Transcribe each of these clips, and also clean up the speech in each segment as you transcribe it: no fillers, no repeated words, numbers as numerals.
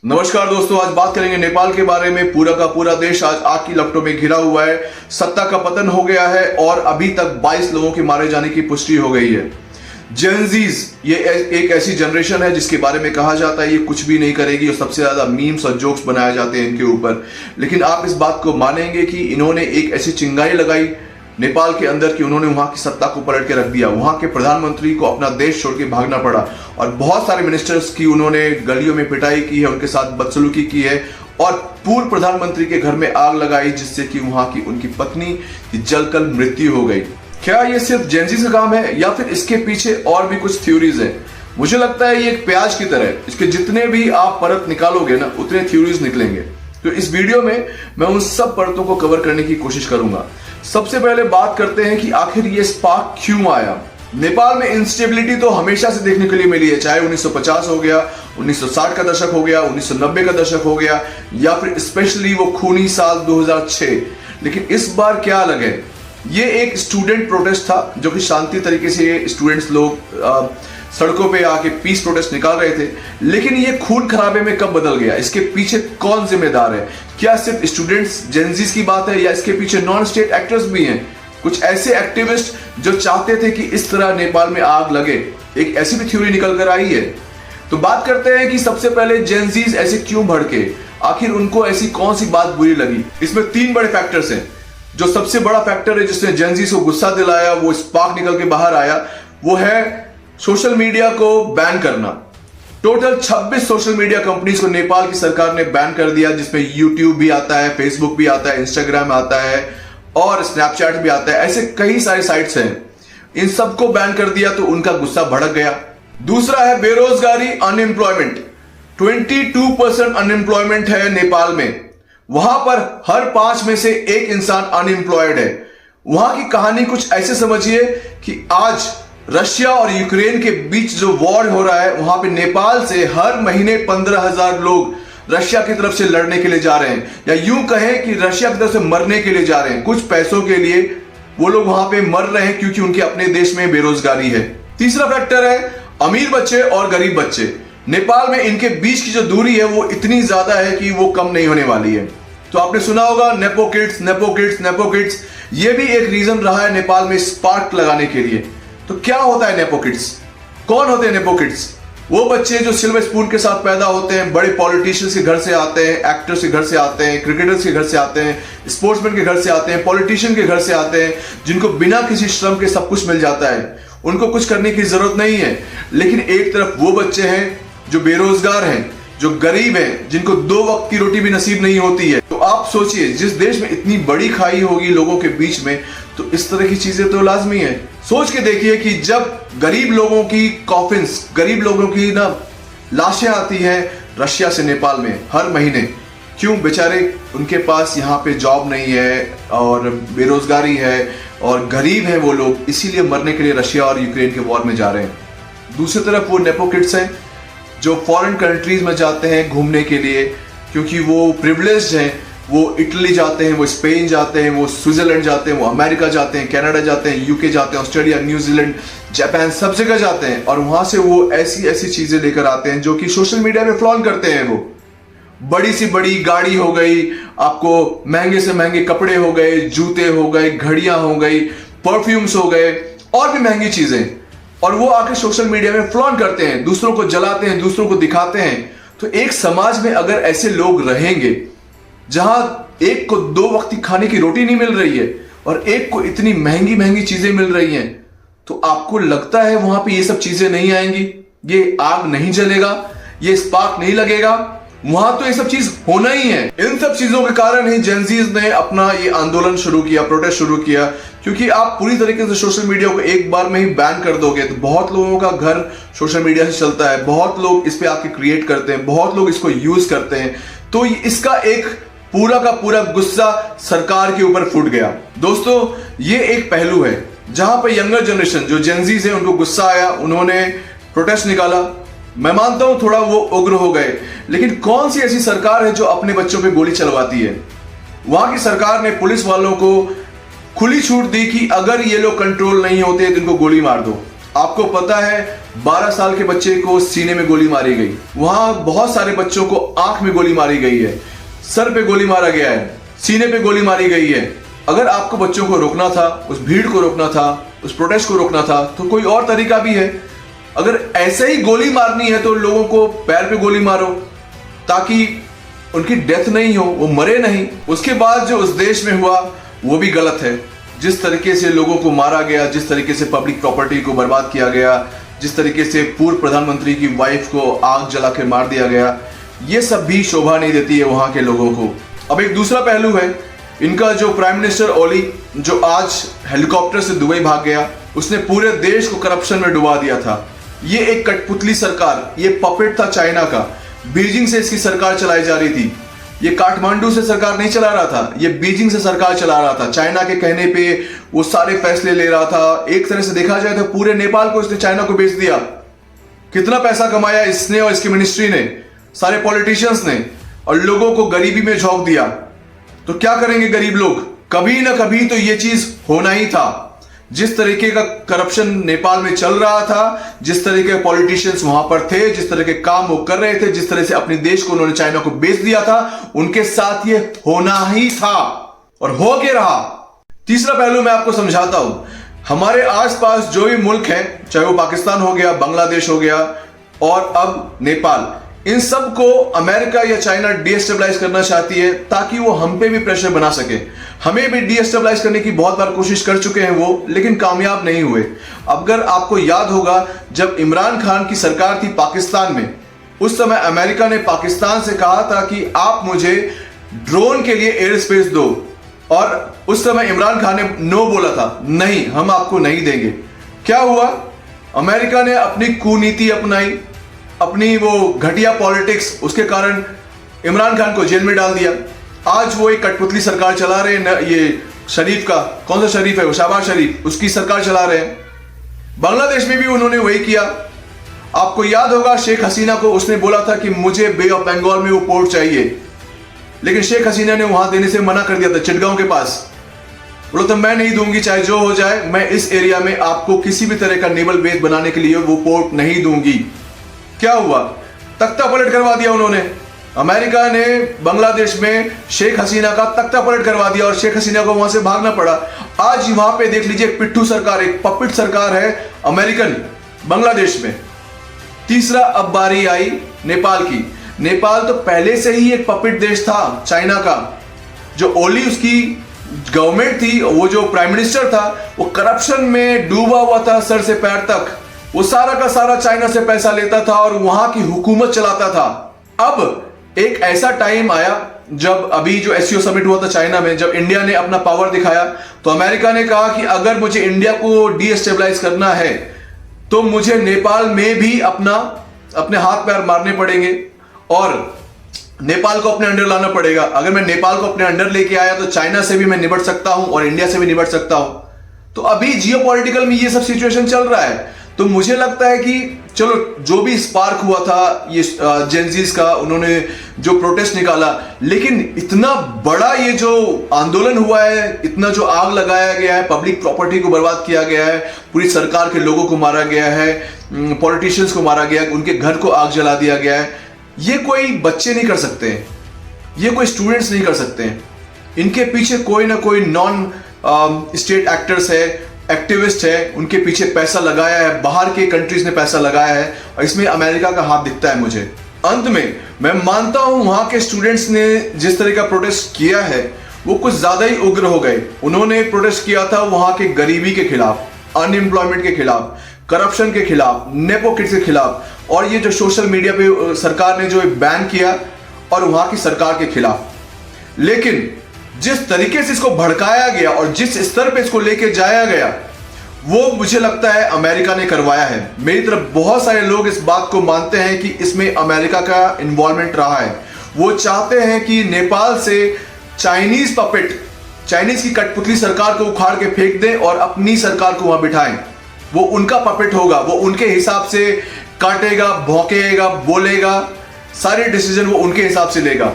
नमस्कार दोस्तों, आज बात करेंगे नेपाल के बारे में। पूरा का पूरा देश आज आग की लपटों में घिरा हुआ है। सत्ता का पतन हो गया है और अभी तक 22 लोगों के मारे जाने की पुष्टि हो गई है। जेनजीज ये एक ऐसी जनरेशन है जिसके बारे में कहा जाता है ये कुछ भी नहीं करेगी और सबसे ज्यादा मीम्स और जोक्स बनाए जाते हैं इनके ऊपर। लेकिन आप इस बात को मानेंगे कि इन्होंने एक ऐसी चिंगारी लगाई नेपाल के अंदर कि उन्होंने वहां की सत्ता को पलट के रख दिया। वहां के प्रधानमंत्री को अपना देश छोड़ के भागना पड़ा और बहुत सारे मिनिस्टर्स की उन्होंने गलियों में पिटाई की है, उनके साथ बदसलूकी की है और पूर्व प्रधानमंत्री के घर में आग लगाई जिससे कि वहां की उनकी पत्नी की जलकर मृत्यु हो गई। क्या ये सिर्फ जेनजी का काम है या फिर इसके पीछे और भी कुछ थ्योरीज हैं? मुझे लगता है ये एक प्याज की तरह है, इसके जितने भी आप परत निकालोगे ना उतने थ्योरीज निकलेंगे। तो इस वीडियो में मैं उन सब परतों को कवर करने की कोशिश करूंगा। सबसे पहले बात करते हैं कि आखिर ये स्पार्क क्यों आया। नेपाल में इंस्टेबिलिटी तो हमेशा से देखने के लिए मिली है, चाहे 1950 हो गया, 1960 का दशक हो गया, 1990 का दशक हो गया या फिर स्पेशली वो खूनी साल 2006। लेकिन इस बार क्या अलग है? ये एक स्टूडेंट प्रोटेस्ट था जो कि शांति तरीके से स्टूडेंट्स लोग सड़कों पे आके पीस प्रोटेस्ट निकाल रहे थे। लेकिन ये खून खराबे में कब बदल गया? इसके पीछे कौन जिम्मेदार है? क्या सिर्फ स्टूडेंट्स जेनजीज की बात है या इसके पीछे नॉन स्टेट एक्टर्स भी हैं? कुछ ऐसे एक्टिविस्ट जो चाहते थे कि इस तरह नेपाल में आग लगे, एक ऐसी भी थ्योरी निकल कर आई है। तो बात करते हैं कि सबसे पहले जेनजीज ऐसे क्यों भड़के, आखिर उनको ऐसी कौन सी बात बुरी लगी। इसमें 3 बड़े फैक्टर्स हैं। जो सबसे बड़ा फैक्टर है जिसने जेनजीज को गुस्सा दिलाया, वो स्पार्क निकल के बाहर आया, वो है सोशल मीडिया को बैन करना। टोटल 26 सोशल मीडिया कंपनीज को नेपाल की सरकार ने बैन कर दिया, जिसमें यूट्यूब भी आता है, फेसबुक भी आता है, इंस्टाग्राम आता है और स्नैपचैट भी आता है। ऐसे कई सारे साइट्स हैं, इन सबको बैन कर दिया तो उनका गुस्सा भड़क गया। दूसरा है बेरोजगारी, अनएम्प्लॉयमेंट। 22% अनएम्प्लॉयमेंट है नेपाल में। वहां पर हर 5 में से 1 इंसान अनएम्प्लॉयड है। वहां की कहानी कुछ ऐसे समझिए कि आज रशिया और यूक्रेन के बीच जो वॉर हो रहा है, वहां पे नेपाल से हर महीने 15,000 लोग रशिया की तरफ से लड़ने के लिए जा रहे हैं, या यूं कहें कि रशिया की तरफ से मरने के लिए जा रहे हैं। कुछ पैसों के लिए वो लोग वहां पे मर रहे हैं क्योंकि उनके अपने देश में बेरोजगारी है। तीसरा फैक्टर है अमीर बच्चे और गरीब बच्चे। नेपाल में इनके बीच की जो दूरी है वो इतनी ज्यादा है कि वो कम नहीं होने वाली है। तो आपने सुना होगा nepo kids, nepo kids, nepo kids. ये भी एक रीजन रहा है नेपाल में स्पार्क लगाने के लिए। तो क्या होता है नेपो किड्स? कौन होते हैं नेपो किड्स? वो बच्चे जो सिल्वर स्पून के साथ पैदा होते हैं, बड़े पॉलिटिशियंस के घर से आते हैं, एक्टर्स के घर से आते हैं, क्रिकेटर्स के घर से आते हैं, स्पोर्ट्समैन के घर से आते हैं, पॉलिटिशियन के घर से आते हैं, जिनको बिना किसी श्रम के सब कुछ मिल जाता है, उनको कुछ करने की जरूरत नहीं है। लेकिन एक तरफ वो बच्चे हैं जो बेरोजगार हैं, जो गरीब हैं, जिनको 2 वक्त की रोटी भी नसीब नहीं होती है। तो आप सोचिए, जिस देश में इतनी बड़ी खाई होगी लोगों के बीच में, तो इस तरह की चीजें तो लाजमी है। सोच के देखिए कि जब गरीब लोगों की कॉफिन्स, गरीब लोगों की ना लाशें आती हैं रशिया से नेपाल में हर महीने, क्यों? बेचारे उनके पास यहाँ पे जॉब नहीं है और बेरोजगारी है और गरीब हैं वो लोग, इसीलिए मरने के लिए रशिया और यूक्रेन के वॉर में जा रहे हैं। दूसरी तरफ वो नेपो किड्स हैं जो फॉरेन कंट्रीज में जाते हैं घूमने के लिए, क्योंकि वो प्रिविलेज्ड हैं। वो इटली जाते हैं, वो स्पेन जाते हैं, वो स्विट्जरलैंड जाते हैं, वो अमेरिका जाते हैं, कनाडा जाते हैं, यूके जाते हैं, ऑस्ट्रेलिया, न्यूजीलैंड, जापान, सब जगह जाते हैं और वहां से वो ऐसी ऐसी चीजें लेकर आते हैं जो कि सोशल मीडिया में फ्लॉन्ट करते हैं। वो बड़ी सी बड़ी गाड़ी हो गई, आपको महंगे से महंगे कपड़े हो गए, जूते हो गए, घड़ियां हो गई, परफ्यूम्स हो गए और भी महंगी चीजें, और वो आके सोशल मीडिया में फ्लॉन्ट करते हैं, दूसरों को जलाते हैं, दूसरों को दिखाते हैं। तो एक समाज में अगर ऐसे लोग रहेंगे जहां एक को 2 वक्त की खाने की रोटी नहीं मिल रही है और एक को इतनी महंगी महंगी चीजें मिल रही हैं, तो आपको लगता है वहां पे ये सब चीजें नहीं आएंगी? ये आग नहीं जलेगा? ये स्पार्क नहीं लगेगा? वहां तो ये सब चीज होना ही है। इन सब चीजों के कारण ही जेनजीज ने अपना ये आंदोलन शुरू किया, प्रोटेस्ट शुरू किया। क्योंकि आप पूरी तरीके से सोशल मीडिया को एक बार में ही बैन कर दोगे तो बहुत लोगों का घर सोशल मीडिया से चलता है, बहुत लोग इस पे आके क्रिएट करते हैं, बहुत लोग इसको यूज करते हैं। तो इसका एक पूरा का पूरा गुस्सा सरकार के ऊपर फूट गया। दोस्तों, ये एक पहलू है जहां पर यंगर जनरेशन जो जेनजीज है उनको गुस्सा आया, उन्होंने प्रोटेस्ट निकाला। मैं मानता हूं थोड़ा वो उग्र हो गए, लेकिन कौन सी ऐसी सरकार है जो अपने बच्चों पे गोली चलवाती है? वहां की सरकार ने पुलिस वालों को खुली छूट दी कि अगर ये लोग कंट्रोल नहीं होते तो इनको गोली मार दो। आपको पता है 12 साल के बच्चे को सीने में गोली मारी गई, वहां बहुत सारे बच्चों को आंख में गोली मारी गई है, सर पे गोली मारा गया है, सीने पे गोली मारी गई है। अगर आपको बच्चों को रोकना था, उस भीड़ को रोकना था, उस प्रोटेस्ट को रोकना था, तो कोई और तरीका भी है। अगर ऐसे ही गोली मारनी है तो लोगों को पैर पे गोली मारो ताकि उनकी डेथ नहीं हो, वो मरे नहीं। उसके बाद जो उस देश में हुआ वो भी गलत है। जिस तरीके से लोगों को मारा गया, जिस तरीके से पब्लिक प्रॉपर्टी को बर्बाद किया गया, जिस तरीके से पूर्व प्रधानमंत्री की वाइफ को आग जला के मार दिया गया, ये सब भी शोभा नहीं देती है वहां के लोगों को। अब एक दूसरा पहलू है, इनका जो प्राइम मिनिस्टर ओली जो आज हेलीकॉप्टर से दुबई भाग गया, उसने पूरे देश को करप्शन में डुबा दिया था। ये एक कठपुतली सरकार, ये पपेट था चाइना का। बीजिंग से इसकी सरकार चलाई जा रही थी। ये काठमांडू से सरकार नहीं चला रहा था, ये बीजिंग से सरकार चला रहा था। चाइना के कहने पे वो सारे फैसले ले रहा था। एक तरह से देखा जाए तो पूरे नेपाल को इसने चाइना को बेच दिया। कितना पैसा कमाया इसने और इसकी मिनिस्ट्री ने, सारे पॉलिटिशियंस ने, और लोगों को गरीबी में झोंक दिया। तो क्या करेंगे गरीब लोग? कभी ना कभी तो ये चीज होना ही था। जिस तरीके का करप्शन नेपाल में चल रहा था, जिस तरह के पॉलिटिशियंस वहां पर थे, जिस तरह के काम वो कर रहे थे, जिस तरह से अपने देश को उन्होंने चाइना को बेच दिया था, उनके साथ ये होना ही था और हो के रहा। तीसरा पहलू मैं आपको समझाता हूं। हमारे आसपास जो भी मुल्क है, चाहे वो पाकिस्तान हो गया, बांग्लादेश हो गया और अब नेपाल, इन सब को अमेरिका या चाइना डीएस्टेबलाइज करना चाहती है ताकि वो हम पे भी प्रेशर बना सके। हमें भी डीएस्टेबलाइज करने की बहुत बार कोशिश कर चुके हैं वो, लेकिन कामयाब नहीं हुए। अगर आपको याद होगा, जब इमरान खान की सरकार थी पाकिस्तान में, उस समय अमेरिका ने पाकिस्तान से कहा था कि आप मुझे ड्रोन के लिए एयर स्पेस दो, और उस समय इमरान खान ने नो बोला था, नहीं हम आपको नहीं देंगे। क्या हुआ? अमेरिका ने अपनी कूनीति अपनाई, अपनी वो घटिया पॉलिटिक्स, उसके कारण इमरान खान को जेल में डाल दिया। आज वो एक कठपुतली सरकार चला रहे हैं। ये शरीफ का, कौन सा शरीफ है वो, शहबाज शरीफ, उसकी सरकार चला रहे हैं। बांग्लादेश में भी उन्होंने वही किया। आपको याद होगा शेख हसीना को उसने बोला था कि मुझे बे ऑफ बंगाल में वो पोर्ट चाहिए, लेकिन शेख हसीना ने वहां देने से मना कर दिया था, चिटगांव के पास। बोला तो मैं नहीं दूंगी, चाहे जो हो जाए, मैं इस एरिया में आपको किसी भी तरह का नेवल बेस बनाने के लिए वो पोर्ट नहीं दूंगी। क्या हुआ? तख्ता पलट करवा दिया उन्होंने। अमेरिका ने बांग्लादेश में शेख हसीना का तख्ता पलट करवा दिया और शेख हसीना को वहां से भागना पड़ा। आज वहां पे देख लीजिए, एक पिट्ठू सरकार, एक पपिट सरकार है अमेरिकन बांग्लादेश में। तीसरा, अब बारी आई नेपाल की। नेपाल तो पहले से ही एक पपिट देश था चाइना का। जो ओली उसकी गवर्नमेंट थी, वो जो प्राइम मिनिस्टर था, वो करप्शन में डूबा हुआ था सर से पैर तक। वो सारा का सारा चाइना से पैसा लेता था और वहां की हुकूमत चलाता था। अब एक ऐसा टाइम आया जब अभी जो एससीओ समिट हुआ था चाइना में, जब इंडिया ने अपना पावर दिखाया, तो अमेरिका ने कहा कि अगर मुझे इंडिया को डीस्टेबलाइज करना है तो मुझे नेपाल में भी अपने हाथ पैर मारने पड़ेंगे और नेपाल को अपने अंडर लाना पड़ेगा। अगर मैं नेपाल को अपने अंडर लेके आया तो चाइना से भी मैं निपट सकता हूं और इंडिया से भी निपट सकता हूं। तो अभी जियोपॉलिटिकल में ये सब सिचुएशन चल रहा है। तो मुझे लगता है कि चलो, जो भी स्पार्क हुआ था ये जेनजीज का, उन्होंने जो प्रोटेस्ट निकाला, लेकिन इतना बड़ा ये जो आंदोलन हुआ है, इतना जो आग लगाया गया है, पब्लिक प्रॉपर्टी को बर्बाद किया गया है, पूरी सरकार के लोगों को मारा गया है, पॉलिटिशियंस को मारा गया है, उनके घर को आग जला दिया गया है, ये कोई बच्चे नहीं कर सकते हैं, ये कोई स्टूडेंट्स नहीं कर सकते हैं। इनके पीछे कोई ना कोई नॉन स्टेट एक्टर्स है, एक्टिविस्ट है, उनके पीछे पैसा लगाया है, बाहर के कंट्रीज ने पैसा लगाया है, और इसमें अमेरिका का हाथ दिखता है मुझे। अंत में मैं मानता हूं वहां के स्टूडेंट्स ने जिस तरह का प्रोटेस्ट किया है वो कुछ ज्यादा ही उग्र हो गए। उन्होंने प्रोटेस्ट किया था वहां के गरीबी के खिलाफ, अनएम्प्लॉयमेंट के खिलाफ, करप्शन के खिलाफ, नेपोकिट्स के खिलाफ, और ये जो सोशल मीडिया पे सरकार ने जो बैन किया, और वहां की सरकार के खिलाफ। लेकिन जिस तरीके से इसको भड़काया गया और जिस स्तर पे इसको लेके जाया गया, वो मुझे लगता है अमेरिका ने करवाया है। मेरी तरफ बहुत सारे लोग इस बात को मानते हैं कि इसमें अमेरिका का इन्वॉल्वमेंट रहा है। वो चाहते हैं कि नेपाल से चाइनीज पपेट, चाइनीज की कठपुतली सरकार को उखाड़ के फेंक दें और अपनी सरकार को वहां बिठाएं। वो उनका पपेट होगा, वो उनके हिसाब से काटेगा, भौंकेगा, बोलेगा, सारे डिसीजन वो उनके हिसाब से लेगा।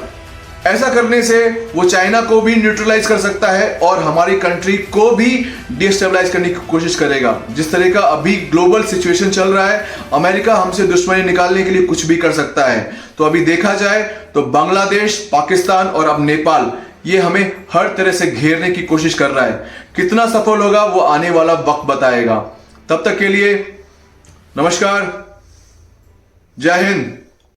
ऐसा करने से वो चाइना को भी न्यूट्रलाइज कर सकता है और हमारी कंट्री को भी डिस्टेबलाइज करने की कोशिश करेगा। जिस तरह का अभी ग्लोबल सिचुएशन चल रहा है, अमेरिका हमसे दुश्मनी निकालने के लिए कुछ भी कर सकता है। तो अभी देखा जाए तो बांग्लादेश, पाकिस्तान और अब नेपाल, ये हमें हर तरह से घेरने की कोशिश कर रहा है। कितना सफल होगा वो आने वाला वक्त बताएगा। तब तक के लिए नमस्कार, जय हिंद।